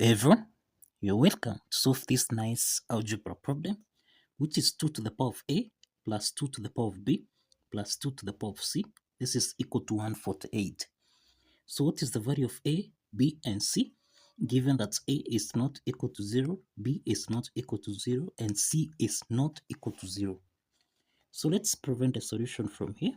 everyone, you're welcome to solve this nice algebra problem, which is 2 to the power of a plus 2 to the power of b plus 2 to the power of c. This is equal to 148. So what is the value of a, b, and c? Given that a is not equal to 0, b is not equal to 0, and c is not equal to 0. So let's prevent a solution from here.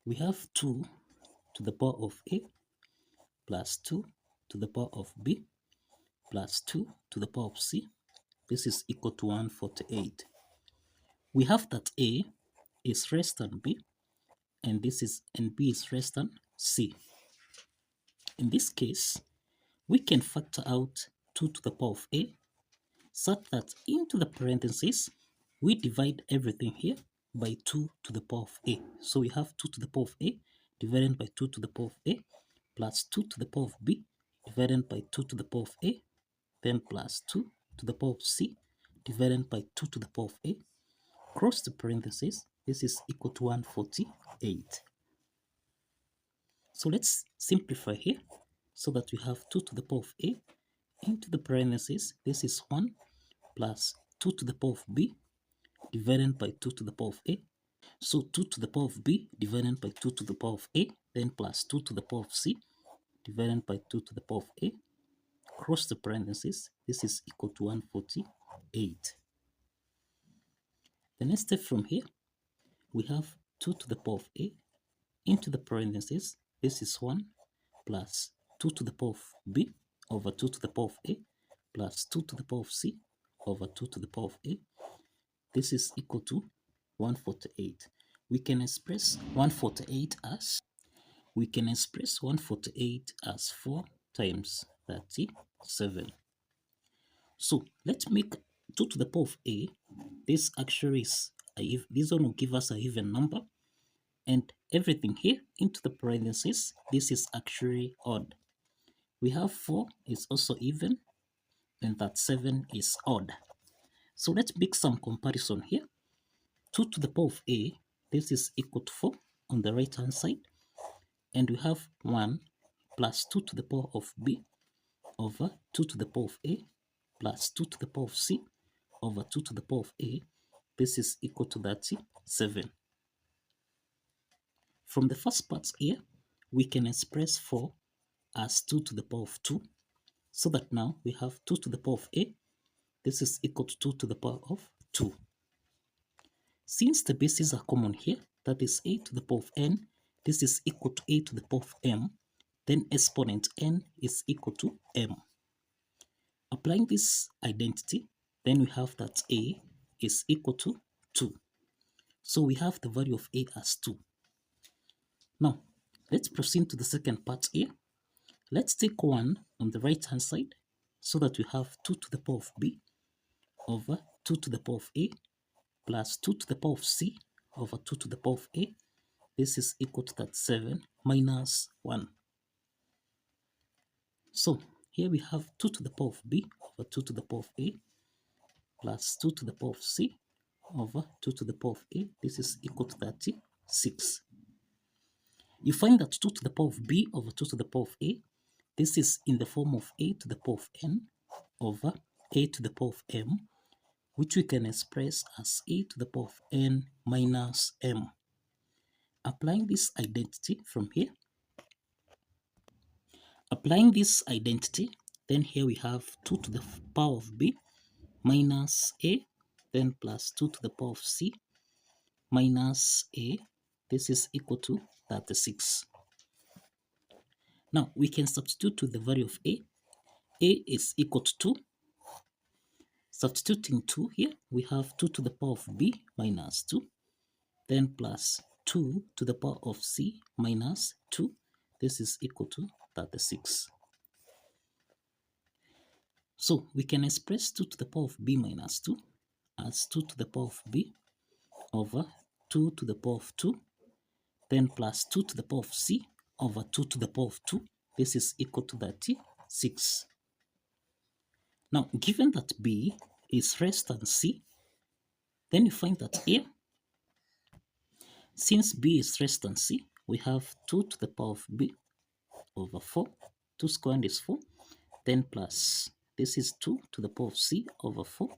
We have 2 to the power of a plus 2 to the power of b plus 2 to the power of c. This is equal to 148. We have that a is less than b, and b is less than c. In this case, we can factor out 2 to the power of a such that into the parentheses we divide everything here by 2 to the power of a. So we have 2 to the power of a divided by 2 to the power of a plus 2 to the power of b divided by 2 to the power of a, then plus 2 to the power of c divided by 2 to the power of a. Cross the parentheses, this is equal to 148. So let's simplify here so that we have 2 to the power of a into the parentheses. This is 1 plus 2 to the power of b divided by 2 to the power of a. So 2 to the power of b divided by 2 to the power of a, then plus 2 to the power of c divided by 2 to the power of a. Cross the parentheses, this is equal to 148. The next step from here, we have 2 to the power of a into the parentheses. This is 1 plus 2 to the power of b over 2 to the power of a plus 2 to the power of c over 2 to the power of a. This is equal to 148. We can express 148 as 4 times 37. So let's make 2 to the power of a. This actually is this one will give us an even number, and everything here into the parentheses, this is actually odd. We have 4 is also even, and that 7 is odd. So let's make some comparison here. 2 to the power of a, this is equal to 4 on the right hand side, and we have 1 plus 2 to the power of b over 2 to the power of a plus 2 to the power of c over 2 to the power of a. This is equal to 37. From the first part here, we can express 4 as 2 to the power of 2, so that now we have 2 to the power of a. This is equal to 2 to the power of 2. Since the bases are common here, that is a to the power of n, this is equal to a to the power of m, then exponent n is equal to m. Applying this identity, then we have that a is equal to 2. So we have the value of a as 2. Now, let's proceed to the second part here. Let's take 1 on the right hand side so that we have 2 to the power of b over 2 to the power of a plus 2 to the power of c over 2 to the power of a. This is equal to 37 minus 1. So here we have 2 to the power of b over 2 to the power of a plus 2 to the power of c over 2 to the power of a. This is equal to 36. You find that 2 to the power of b over 2 to the power of a, this is in the form of a to the power of n over a to the power of m, which we can express as a to the power of n minus m. Applying this identity from here, then here we have 2 to the power of b minus a, then plus 2 to the power of c minus a. This is equal to 36. Now we can substitute to the value of a. A is equal to 2. Substituting 2 here, we have 2 to the power of b minus 2, then plus 2 to the power of c minus 2. This is equal to 36. So we can express 2 to the power of b minus 2 as 2 to the power of b over 2 to the power of 2, then plus 2 to the power of c over 2 to the power of 2. This is equal to 36. Now, given that b is less than c, then you find that here, since b is less than c, we have 2 to the power of b over 4. 2 squared is 4. Then plus, this is 2 to the power of c over 4.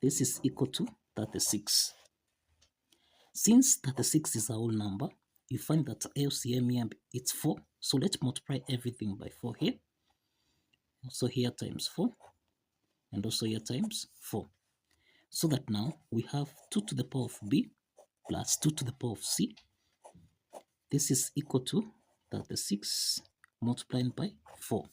This is equal to 36. Since 36 is a whole number, you find that LCM here it's 4. So let's multiply everything by 4 here. Also here times 4. And also here times 4. So that now we have 2 to the power of b plus 2 to the power of c. This is equal to 36 multiplied by 4.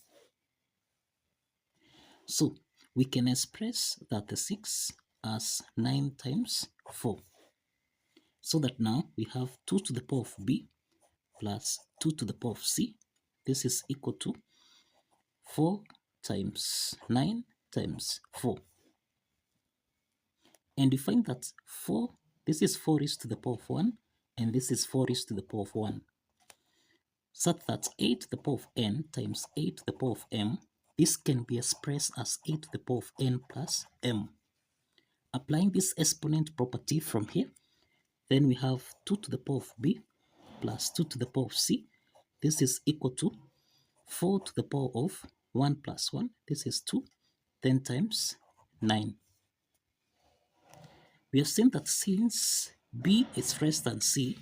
So we can express 36 as 9 times 4. So that now we have 2 to the power of b plus 2 to the power of c. This is equal to 4 times 9 times 4. And you find that 4, this is 4 raised to the power of 1, and this is 4 raised to the power of 1. Such that 8 to the power of n times 8 to the power of m, this can be expressed as 8 to the power of n plus m. Applying this exponent property from here, then we have 2 to the power of b plus 2 to the power of c. This is equal to 4 to the power of 1 plus 1. This is 2, 10 times 9. We have seen that since b is less than c,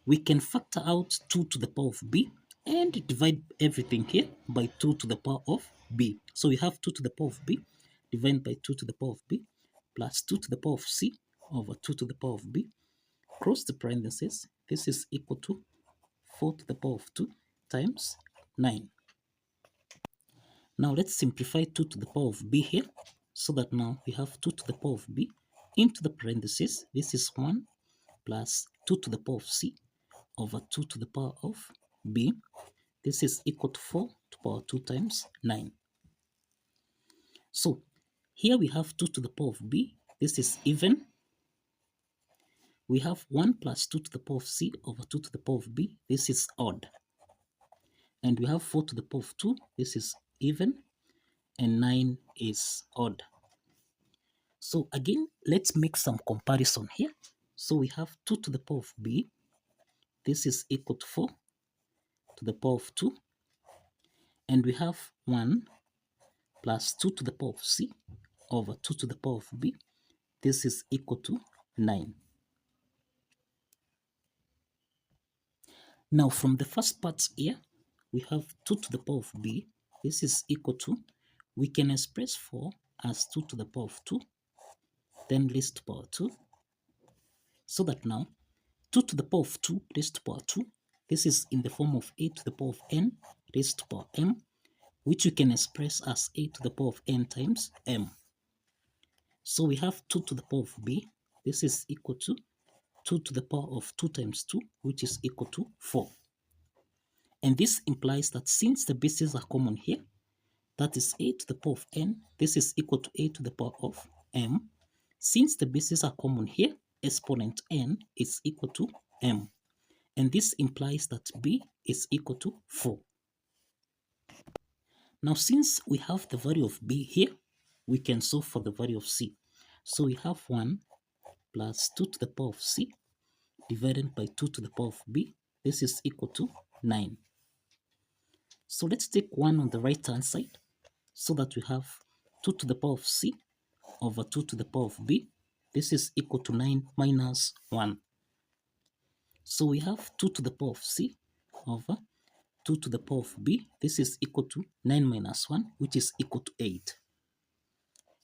we can factor out 2 to the power of b and divide everything here by 2 to the power of b. So we have 2 to the power of b divided by 2 to the power of b plus 2 to the power of c over 2 to the power of b. Cross the parentheses. This is equal to 4 to the power of 2 times 9. Now let's simplify 2 to the power of b here, so that now we have 2 to the power of b into the parentheses. This is 1 plus 2 to the power of c over 2 to the power of b. This is equal to 4 to the power 2 times 9. So here we have 2 to the power of b. This is even. We have 1 plus 2 to the power of c over 2 to the power of b. This is odd. And we have 4 to the power of 2. This is even. And 9 is odd. So again, let's make some comparison here. So we have 2 to the power of b. This is equal to 4 to the power of 2. And we have 1 plus 2 to the power of c over 2 to the power of b. This is equal to 9. Now from the first part here, we have 2 to the power of b. This is equal to, we can express 4 as 2 to the power of 2, then raised to power 2. So that now, 2 to the power of 2 raised to power 2, this is in the form of 8 to the power of n raised to power m, which we can express as 8 to the power of n times m. So we have 2 to the power of b. This is equal to 2 to the power of 2 times 2, which is equal to 4. And this implies that since the bases are common here, that is 8 to the power of n, this is equal to 8 to the power of m. Since the bases are common here, exponent n is equal to m. And this implies that b is equal to 4. Now since we have the value of b here, we can solve for the value of c. So we have 1 plus 2 to the power of c divided by 2 to the power of b. This is equal to 9. So let's take 1 on the right hand side, so that we have 2 to the power of c over 2 to the power of b. This is equal to 9 minus 1. So we have 2 to the power of c over 2 to the power of b. This is equal to 9 minus 1, which is equal to 8.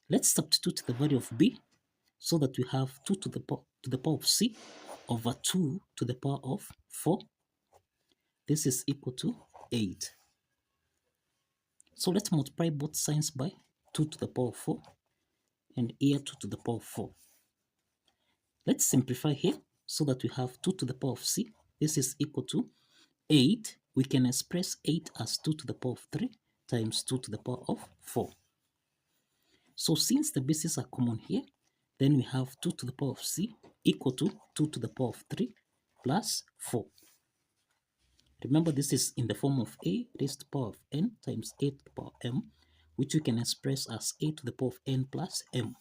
Let's substitute the value of b, so that we have 2 to the power of c over 2 to the power of 4. This is equal to 8. So let's multiply both signs by 2 to the power of 4 and here 2 to the power of 4. Let's simplify here, so that we have 2 to the power of c. This is equal to 8. We can express 8 as 2 to the power of 3 times 2 to the power of 4. So since the bases are common here, then we have 2 to the power of c equal to 2 to the power of 3 plus 4. Remember, this is in the form of a raised to the power of n times a to the power of m, which we can express as a to the power of n plus m.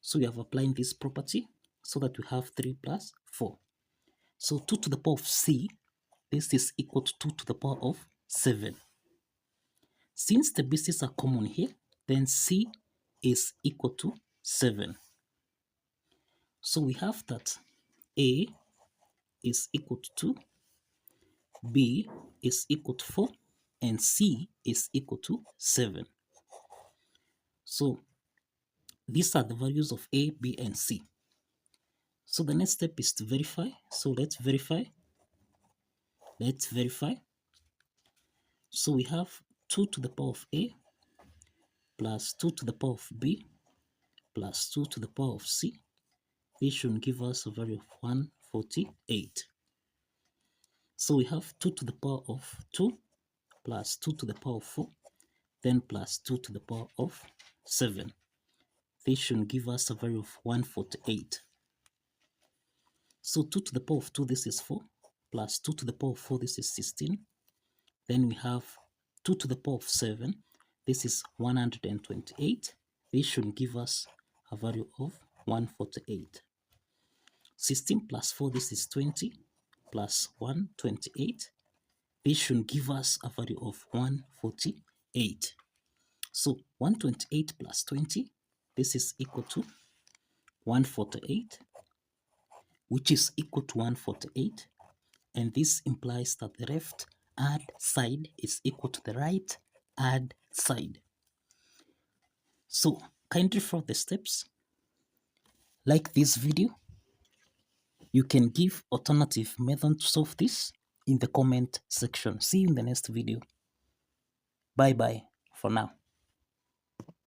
So we have applied this property, so that we have 3 plus 4. So 2 to the power of c, this is equal to 2 to the power of 7. Since the bases are common here, then C is equal to 7. So we have that A is equal to 2, B is equal to 4, and C is equal to 7. So these are the values of A, B, and C. So the next step is to verify. So let's verify. So we have 2 to the power of A plus 2 to the power of B plus 2 to the power of C. This should give us a value of 148. So we have 2 to the power of 2 plus 2 to the power of 4, then plus 2 to the power of 7. This should give us a value of 148. So 2 to the power of 2, this is 4, plus 2 to the power of 4, this is 16. Then we have 2 to the power of 7, this is 128. This should give us a value of 148. 16 plus 4, this is 20, plus 128. This should give us a value of 148. So 128 plus 20, this is equal to 148, which is equal to 148. And this implies that the left hand side is equal to the right hand side. So kindly follow the steps. Like this video. You can give alternative method to solve this in the comment section. See you in the next video. Bye bye for now.